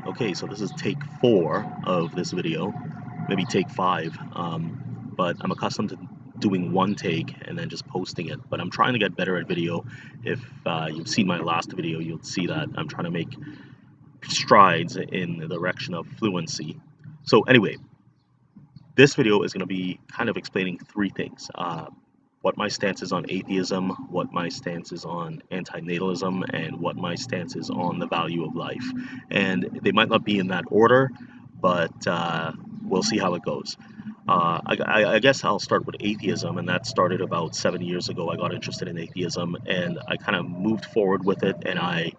Okay, so this is take 4 of this video, maybe take 5, but I'm accustomed to doing one take and then just posting it. But I'm trying to get better at video. If you've seen my last video, you'll see that I'm trying to make strides in the direction of fluency. So anyway, this video is going to be kind of explaining 3 things. What my stance is on atheism, what my stance is on antinatalism, and what my stance is on the value of life. And they might not be in that order, but we'll see how it goes. I guess I'll start with atheism, and that started about 7 years ago. I got interested in atheism, and I kind of moved forward with it, and I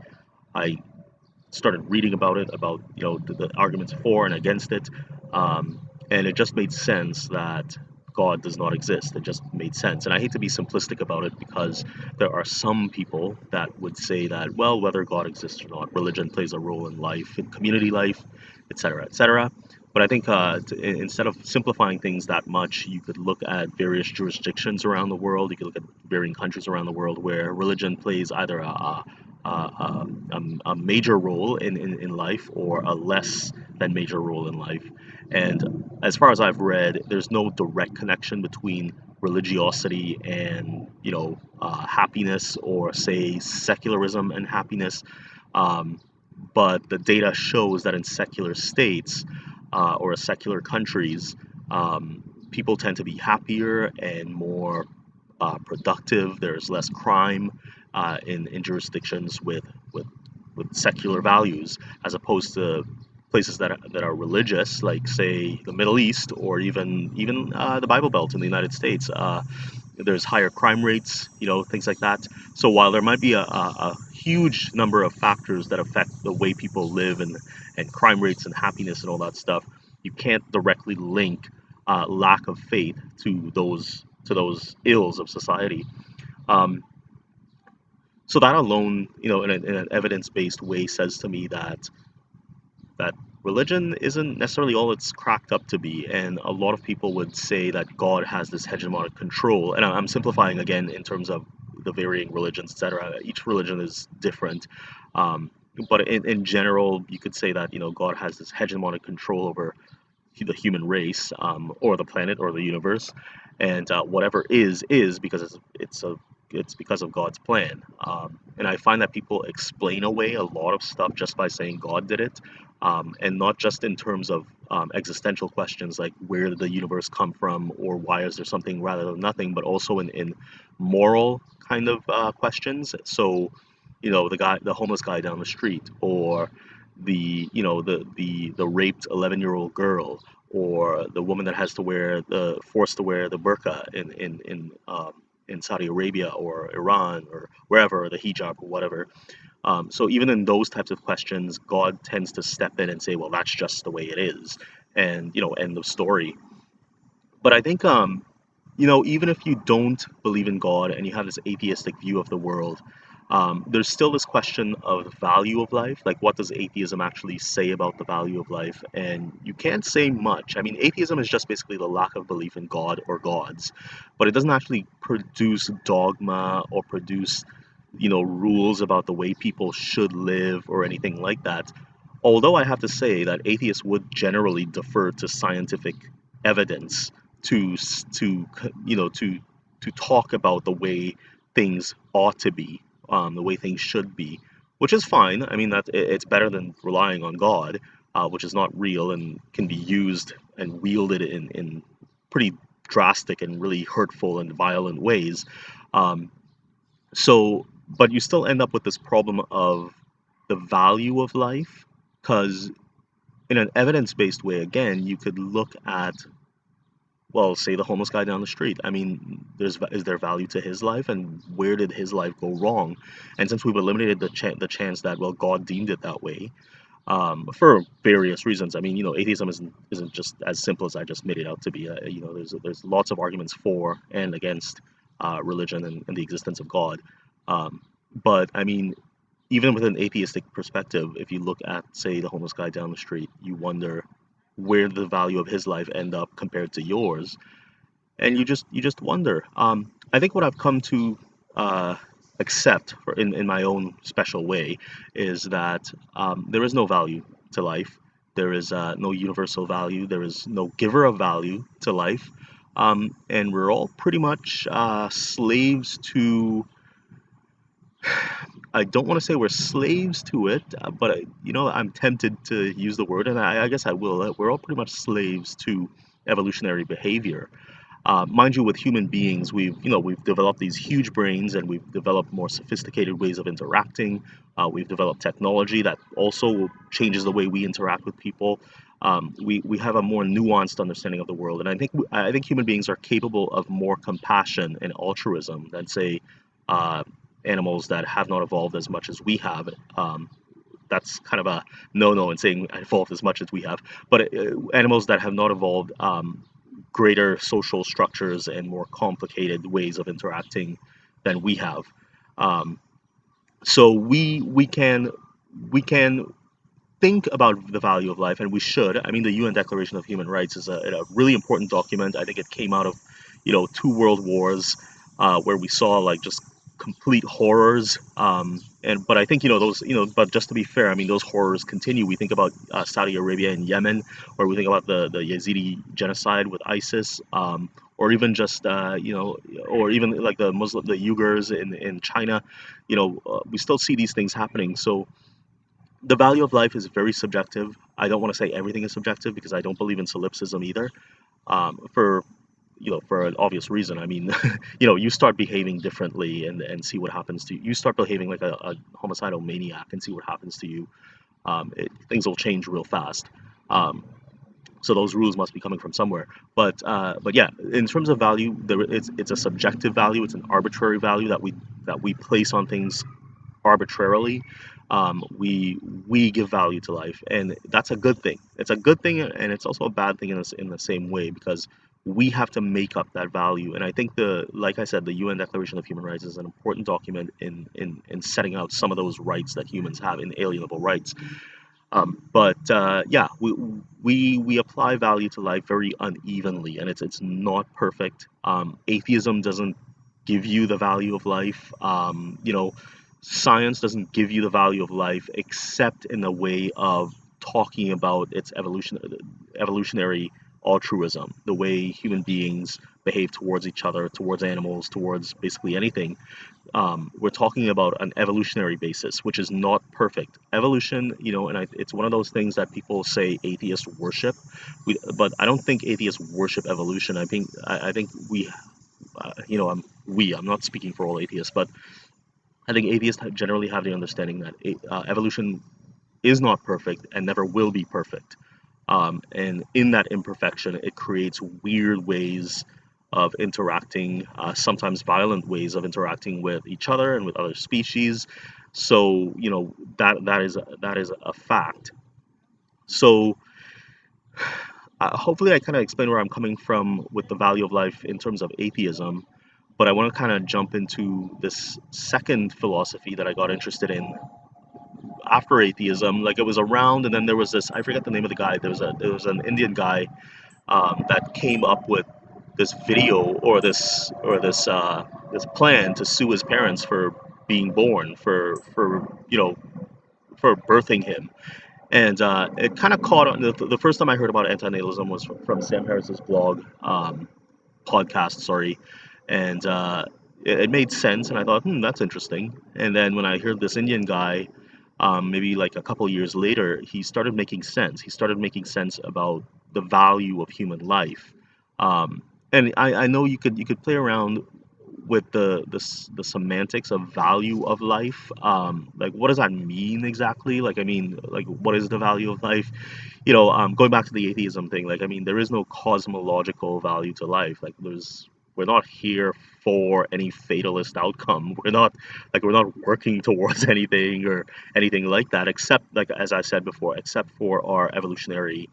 started reading about it, about the arguments for and against it, and it just made sense that God does not exist. It just made sense, and I hate to be simplistic about it because there are some people that would say that, well, whether God exists or not, religion plays a role in life, in community life, etc., etc. But I think instead of simplifying things that much, you could look at various jurisdictions around the world. You could look at varying countries around the world where religion plays either a major role in life or a less than major role in life. And as far as I've read, there's no direct connection between religiosity and happiness, or say secularism and happiness. Um, but the data shows that in secular states or secular countries, people tend to be happier and more productive. There's less crime in jurisdictions with secular values, as opposed to places that are religious, like say the Middle East, or even the Bible Belt in the United States. There's higher crime rates, things like that. So while there might be a huge number of factors that affect the way people live, and crime rates and happiness and all that stuff, you can't directly link lack of faith to those ills of society. Um, so that alone, in an evidence-based way, says to me that religion isn't necessarily all it's cracked up to be. And a lot of people would say that God has this hegemonic control. And I'm simplifying again in terms of the varying religions, etc. Each religion is different. Um, but in general, you could say that, God has this hegemonic control over the human race, or the planet, or the universe, and whatever is because it's because of God's plan. And I find that people explain away a lot of stuff just by saying God did it, and not just in terms of existential questions like where did the universe come from, or why is there something rather than nothing, but also in moral kind of questions. So, the homeless guy down the street, or the raped 11-year-old girl, or the woman that has to wear the forced to wear the burqa in Saudi Arabia or Iran or wherever, or the hijab or whatever. So even in those types of questions, God tends to step in and say, well, that's just the way it is, and end of story. But I think even if you don't believe in God and you have this atheistic view of the world, there's still this question of the value of life. Like, what does atheism actually say about the value of life? And you can't say much. I mean, atheism is just basically the lack of belief in God or gods, but it doesn't actually produce dogma or produce, rules about the way people should live or anything like that. Although I have to say that atheists would generally defer to scientific evidence to to talk about the way things ought to be, the way things should be, which is fine. I mean, it's better than relying on God, which is not real and can be used and wielded in pretty drastic and really hurtful and violent ways. Um, but you still end up with this problem of the value of life, because in an evidence-based way, again, you could look at, well, say the homeless guy down the street. I mean, is there value to his life, and where did his life go wrong? And since we've eliminated the chance that, well, God deemed it that way, for various reasons. I mean, atheism isn't just as simple as I just made it out to be. There's lots of arguments for and against religion and the existence of God. Um, but I mean, even with an atheistic perspective, if you look at, say, the homeless guy down the street, you wonder where the value of his life end up compared to yours, and you just wonder. I think what I've come to uh, accept in my own special way is that there is no value to life. There is no universal value. There is no giver of value to life. And we're all pretty much slaves to, I don't want to say we're slaves to it, but I'm tempted to use the word, and I guess I will. We're all pretty much slaves to evolutionary behavior. Mind you, with human beings, we've developed these huge brains, and we've developed more sophisticated ways of interacting. We've developed technology that also changes the way we interact with people. We have a more nuanced understanding of the world, and I think human beings are capable of more compassion and altruism than, say, uh, animals that have not evolved as much as we have. That's kind of a no-no in saying evolved as much as we have, but animals that have not evolved greater social structures and more complicated ways of interacting than we have. Um, so we can think about the value of life, and we should. I mean, the UN Declaration of Human Rights is a really important document. I think it came out of, two world wars, where we saw like just complete horrors. And but I think those, but just to be fair, I mean those horrors continue. We think about Saudi Arabia and Yemen, or we think about the Yazidi genocide with ISIS, or even just or even like the Uyghurs in China. We still see these things happening. So the value of life is very subjective. I don't want to say everything is subjective because I don't believe in solipsism either. For an obvious reason. I mean, you start behaving differently and see what happens to you. You start behaving like a homicidal maniac and see what happens to you. Things will change real fast. Um, so those rules must be coming from somewhere. But yeah, in terms of value, it's a subjective value. It's an arbitrary value that we place on things arbitrarily. We give value to life, and that's a good thing. It's a good thing, and it's also a bad thing in the same way, because we have to make up that value. And I think like I said, the UN Declaration of Human Rights is an important document in setting out some of those rights that humans have, inalienable rights. But yeah, we apply value to life very unevenly, and it's not perfect. Atheism doesn't give you the value of life. Science doesn't give you the value of life except in the way of talking about its evolutionary altruism, the way human beings behave towards each other, towards animals, towards basically anything. We're talking about an evolutionary basis, which is not perfect. Evolution, and it's one of those things that people say atheists worship. But I don't think atheists worship evolution. I think I'm not speaking for all atheists, but I think atheists generally have the understanding that evolution is not perfect and never will be perfect. And in that imperfection, it creates weird ways of interacting, sometimes violent ways of interacting with each other and with other species. So that is a fact. So hopefully I kind of explain where I'm coming from with the value of life in terms of atheism. But I want to kind of jump into this second philosophy that I got interested in after atheism. Like, it was around, and then there was this, I forget the name of the guy. There was an Indian guy that came up with this video, or this plan to sue his parents for being born, for birthing him. And it kind of caught on. The first time I heard about antinatalism was from Sam Harris's blog, podcast, sorry. And it made sense, and I thought, that's interesting. And then when I heard this Indian guy, maybe like a couple years later, he started making sense. He started making sense about the value of human life. And I know you could play around with the semantics of value of life. Like, what does that mean exactly? Like, I mean, like, what is the value of life? Going back to the atheism thing, like, I mean, there is no cosmological value to life. Like, we're not here for any fatalist outcome. We're not working towards anything or anything like that, except, like, as I said before, except for our evolutionary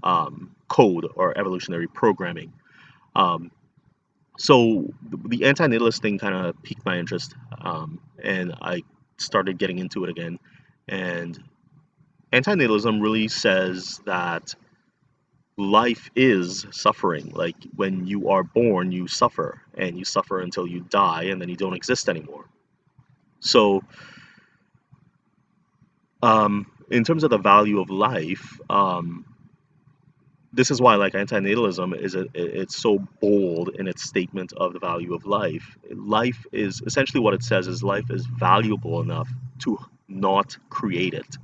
code or evolutionary programming. Um, so the anti-natalist thing kind of piqued my interest, and I started getting into it again. And antinatalism really says that life is suffering. Like, when you are born, you suffer, and you suffer until you die, and then you don't exist anymore. So, in terms of the value of life, this is why like antinatalism it's so bold in its statement of the value of life. Life is essentially what it says is life is valuable enough to not create it.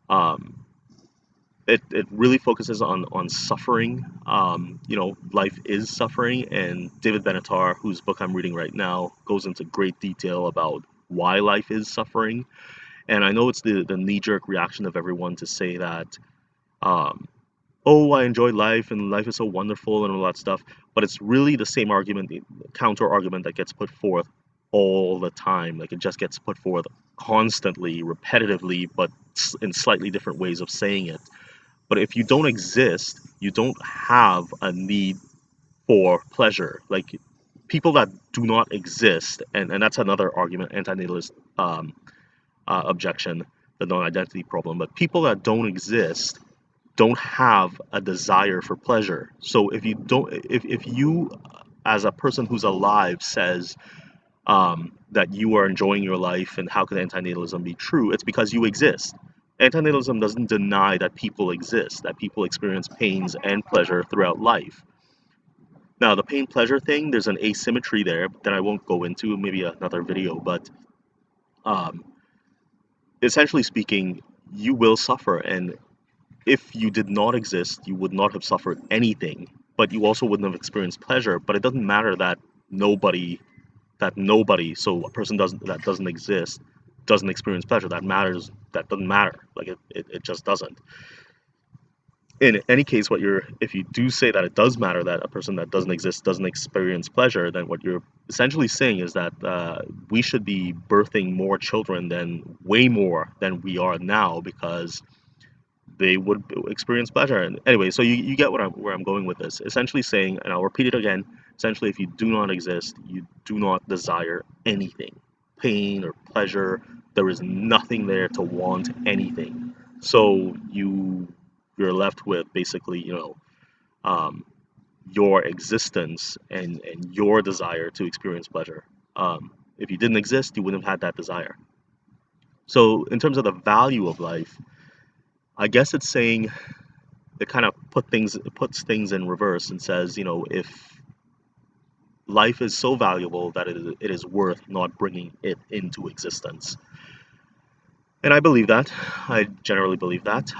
Um, it really focuses on suffering. Life is suffering, and David Benatar, whose book I'm reading right now, goes into great detail about why life is suffering. And I know it's the knee-jerk reaction of everyone to say that, um, oh, I enjoy life and life is so wonderful and all that stuff. But it's really the same argument, the counter argument that gets put forth all the time. Like it just gets put forth constantly, repetitively, but in slightly different ways of saying it. But if you don't exist, you don't have a need for pleasure. Like people that do not exist, and that's another argument, antinatalist objection, the non-identity problem. But people that don't exist don't have a desire for pleasure. So if you as a person who's alive says that you are enjoying your life and how can antinatalism be true, it's because you exist. Antinatalism doesn't deny that people exist, that people experience pains and pleasure throughout life. Now, the pain pleasure thing, there's an asymmetry there that I won't go into, maybe another video, but um, essentially speaking, you will suffer. And if you did not exist, you would not have suffered anything, but you also wouldn't have experienced pleasure. But it doesn't matter that nobody, so a person that doesn't exist doesn't experience pleasure. That doesn't matter. Like it just doesn't. In any case, if you do say that it does matter that a person that doesn't exist doesn't experience pleasure, then what you're essentially saying is that we should be birthing more children than way more than we are now because they would experience pleasure. And anyway, so you get where I'm going with this. Essentially saying, and I'll repeat it again, essentially if you do not exist, you do not desire anything. Pain or pleasure, there is nothing there to want anything. So you're left with basically, um, your existence and your desire to experience pleasure. If you didn't exist, you wouldn't have had that desire. So in terms of the value of life, I guess it's saying it kind of puts things in reverse and says, if life is so valuable that it is worth not bringing it into existence. And I believe that. I generally believe that.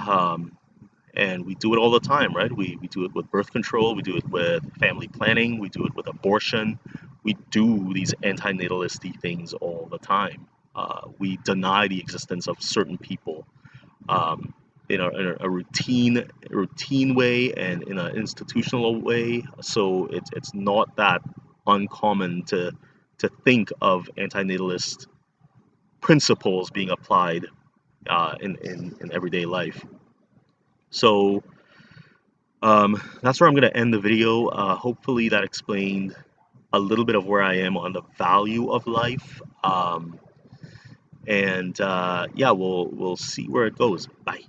And we do it all the time, right? We do it with birth control, we do it with family planning, we do it with abortion. We do these antinatalistic things all the time. We deny the existence of certain people um, in a routine way and in an institutional way. So it's not that uncommon to think of antinatalist principles being applied in everyday life. So that's where I'm going to end the video. Hopefully that explained a little bit of where I am on the value of life. And yeah, we'll see where it goes. Bye.